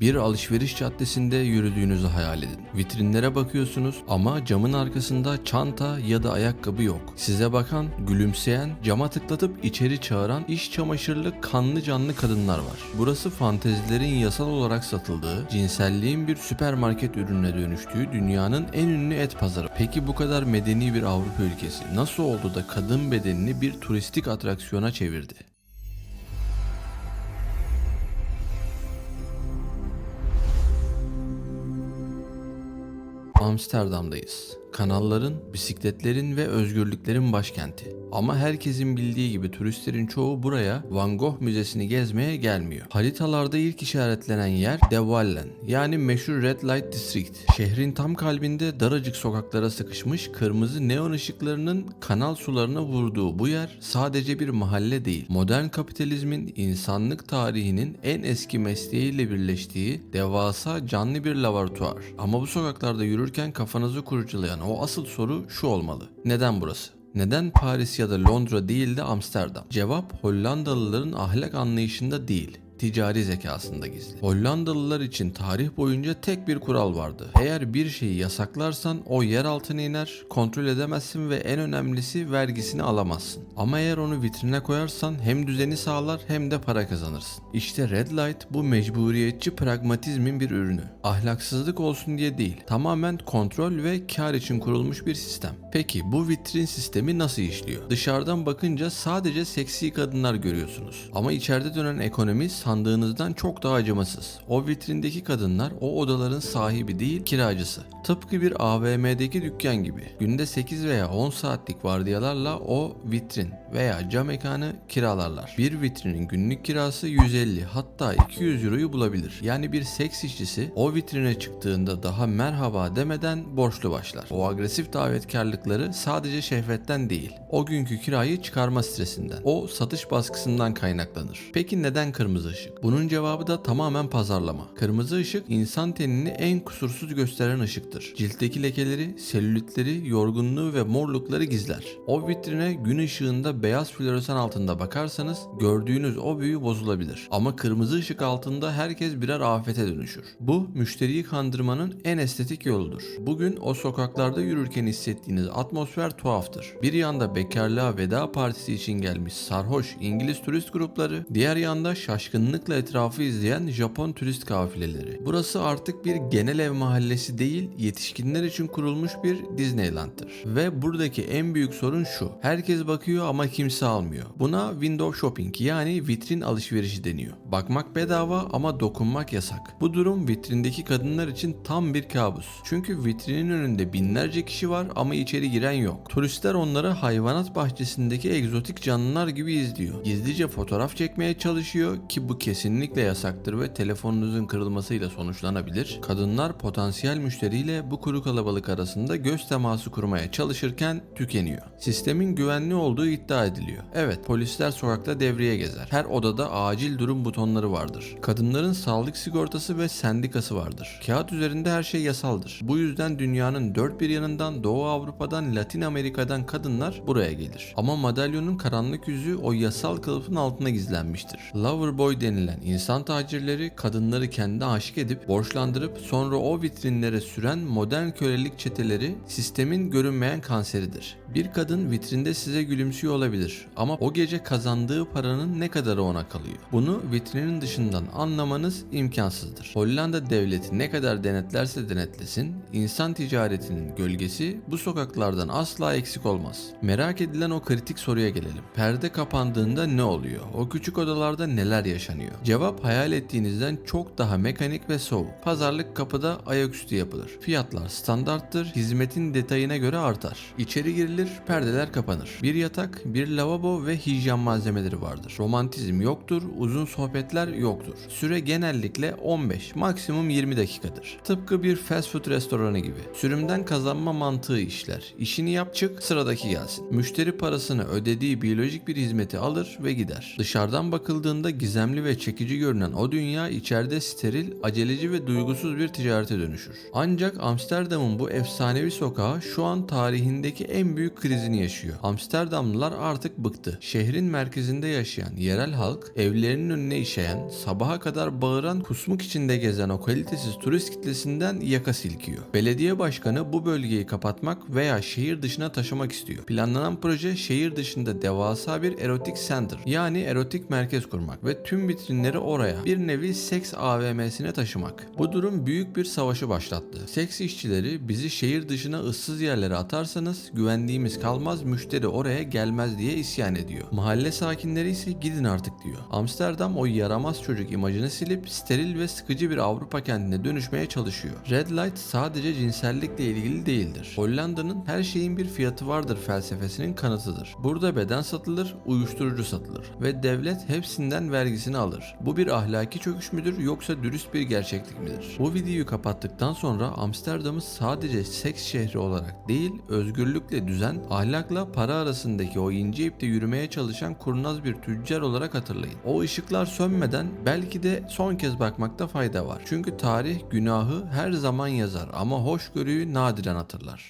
Bir alışveriş caddesinde yürüdüğünüzü hayal edin. Vitrinlere bakıyorsunuz ama camın arkasında çanta ya da ayakkabı yok. Size bakan, gülümseyen, cama tıklatıp içeri çağıran iş çamaşırlı kanlı canlı kadınlar var. Burası fantezilerin yasal olarak satıldığı, cinselliğin bir süpermarket ürününe dönüştüğü dünyanın en ünlü et pazarı. Peki bu kadar medeni bir Avrupa ülkesi nasıl oldu da kadın bedenini bir turistik atraksiyona çevirdi? Amsterdam'dayız. Kanalların, bisikletlerin ve özgürlüklerin başkenti. Ama herkesin bildiği gibi turistlerin çoğu buraya Van Gogh Müzesi'ni gezmeye gelmiyor. Haritalarda ilk işaretlenen yer De Wallen, yani meşhur Red Light District. Şehrin tam kalbinde daracık sokaklara sıkışmış kırmızı neon ışıklarının kanal sularına vurduğu bu yer sadece bir mahalle değil. Modern kapitalizmin insanlık tarihinin en eski mesleğiyle birleştiği devasa canlı bir laboratuvar. Ama bu sokaklarda yürürken kafanızı kurcalayan o asıl soru şu olmalı: neden burası? Neden Paris ya da Londra değil de Amsterdam? Cevap Hollandalıların ahlak anlayışında değil, ticari zekasında gizli. Hollandalılar için tarih boyunca tek bir kural vardı: eğer bir şeyi yasaklarsan o yer altına iner, kontrol edemezsin ve en önemlisi vergisini alamazsın. Ama eğer onu vitrine koyarsan hem düzeni sağlar hem de para kazanırsın. İşte Red Light bu mecburiyetçi pragmatizmin bir ürünü. Ahlaksızlık olsun diye değil, tamamen kontrol ve kar için kurulmuş bir sistem. Peki bu vitrin sistemi nasıl işliyor? Dışarıdan bakınca sadece seksi kadınlar görüyorsunuz. Ama içeride dönen ekonomi sandığınızdan çok daha acımasız. O vitrindeki kadınlar o odaların sahibi değil, kiracısı. Tıpkı bir AVM'deki dükkan gibi. Günde 8 veya 10 saatlik vardiyalarla o vitrin veya cam mekanı kiralarlar. Bir vitrinin günlük kirası 150 hatta 200 euroyu bulabilir. Yani bir seks işçisi o vitrine çıktığında daha merhaba demeden borçlu başlar. O agresif davetkarlıkları sadece şehvetten değil, o günkü kirayı çıkarma stresinden, o satış baskısından kaynaklanır. Peki neden kırmızı ışık? Bunun cevabı da tamamen pazarlama. Kırmızı ışık insan tenini en kusursuz gösteren ışıktır. Ciltteki lekeleri, selülitleri, yorgunluğu ve morlukları gizler. O vitrine gün ışığında beyaz floresan altında bakarsanız gördüğünüz o büyü bozulabilir. Ama kırmızı ışık altında herkes birer afete dönüşür. Bu müşteriyi kandırmanın en estetik yoludur. Bugün o sokaklarda yürürken hissettiğiniz atmosfer tuhaftır. Bir yanda bekarlığa veda partisi için gelmiş sarhoş İngiliz turist grupları, diğer yanda şaşkınlıkla etrafı izleyen Japon turist kafileleri. Burası artık bir genel ev mahallesi değil, yetişkinler için kurulmuş bir Disneyland'tır. Ve buradaki en büyük sorun şu: herkes bakıyor ama kimse almıyor. Buna window shopping, yani vitrin alışverişi deniyor. Bakmak bedava ama dokunmak yasak. Bu durum vitrindeki kadınlar için tam bir kabus. Çünkü vitrinin önünde binlerce kişi var ama içeri giren yok. Turistler onları hayvanat bahçesindeki egzotik canlılar gibi izliyor. Gizlice fotoğraf çekmeye çalışıyor ki bu kesinlikle yasaktır ve telefonunuzun kırılmasıyla sonuçlanabilir. Kadınlar potansiyel müşteriyle bu kuru kalabalık arasında göz teması kurmaya çalışırken tükeniyor. Sistemin güvenli olduğu iddia ediliyor. Evet, polisler sokakta devreye gezer. Her odada acil durum butonları vardır. Kadınların sağlık sigortası ve sendikası vardır. Kağıt üzerinde her şey yasaldır. Bu yüzden dünyanın dört bir yanından, Doğu Avrupa'dan, Latin Amerika'dan kadınlar buraya gelir. Ama madalyonun karanlık yüzü o yasal kılıfın altına gizlenmiştir. Loverboy denilen insan tacirleri kadınları kendine aşık edip borçlandırıp sonra o vitrinlere süren modern kölelik çeteleri sistemin görünmeyen kanseridir. Bir kadın vitrinde size gülümsüyor olabilir ama o gece kazandığı paranın ne kadarı ona kalıyor? Bunu vitrinin dışından anlamanız imkansızdır. Hollanda devleti ne kadar denetlerse denetlesin, insan ticaretinin gölgesi bu sokaklardan asla eksik olmaz. Merak edilen o kritik soruya gelelim. Perde kapandığında ne oluyor? O küçük odalarda neler yaşanıyor? Cevap hayal ettiğinizden çok daha mekanik ve soğuk. Pazarlık kapıda ayaküstü yapılır. Fiyatlar standarttır, hizmetin detayına göre artar. İçeri girilir, perdeler kapanır. Bir yatak, bir lavabo ve hijyen malzemeleri vardır. Romantizm yoktur, uzun sohbetler yoktur. Süre genellikle 15, maksimum 20 dakikadır. Tıpkı bir fast food restoranı gibi. Sürümden kazanma mantığı işler. İşini yap, çık, sıradaki gelsin. Müşteri parasını ödediği biyolojik bir hizmeti alır ve gider. Dışarıdan bakıldığında gizemli ve çekici görünen o dünya içeride steril, aceleci ve duygusuz bir ticarete dönüşür. Ancak Amsterdam'ın bu efsanevi sokağı şu an tarihindeki en büyük büyük krizini yaşıyor. Amsterdamlılar artık bıktı. Şehrin merkezinde yaşayan yerel halk, evlerinin önüne işeyen, sabaha kadar bağıran, kusmuk içinde gezen o kalitesiz turist kitlesinden yaka silkiyor. Belediye başkanı bu bölgeyi kapatmak veya şehir dışına taşımak istiyor. Planlanan proje şehir dışında devasa bir erotik center, yani erotik merkez kurmak ve tüm vitrinleri oraya, bir nevi seks AVM'sine taşımak. Bu durum büyük bir savaşı başlattı. Seks işçileri, bizi şehir dışına ıssız yerlere atarsanız güvendiğimiz kalmaz, müşteri oraya gelmez diye isyan ediyor. Mahalle sakinleri ise gidin artık diyor. Amsterdam o yaramaz çocuk imajını silip steril ve sıkıcı bir Avrupa kentine dönüşmeye çalışıyor. Red Light sadece cinsellikle ilgili değildir. Hollanda'nın her şeyin bir fiyatı vardır felsefesinin kanıtıdır. Burada beden satılır, uyuşturucu satılır ve devlet hepsinden vergisini alır. Bu bir ahlaki çöküş müdür yoksa dürüst bir gerçeklik midir? Bu videoyu kapattıktan sonra Amsterdam'ı sadece seks şehri olarak değil, özgürlükle düzen, ahlakla para arasındaki o ince ipte yürümeye çalışan kurnaz bir tüccar olarak hatırlayın. O ışıklar sönmeden belki de son kez bakmakta fayda var. Çünkü tarih günahı her zaman yazar ama hoşgörüyü nadiren hatırlar.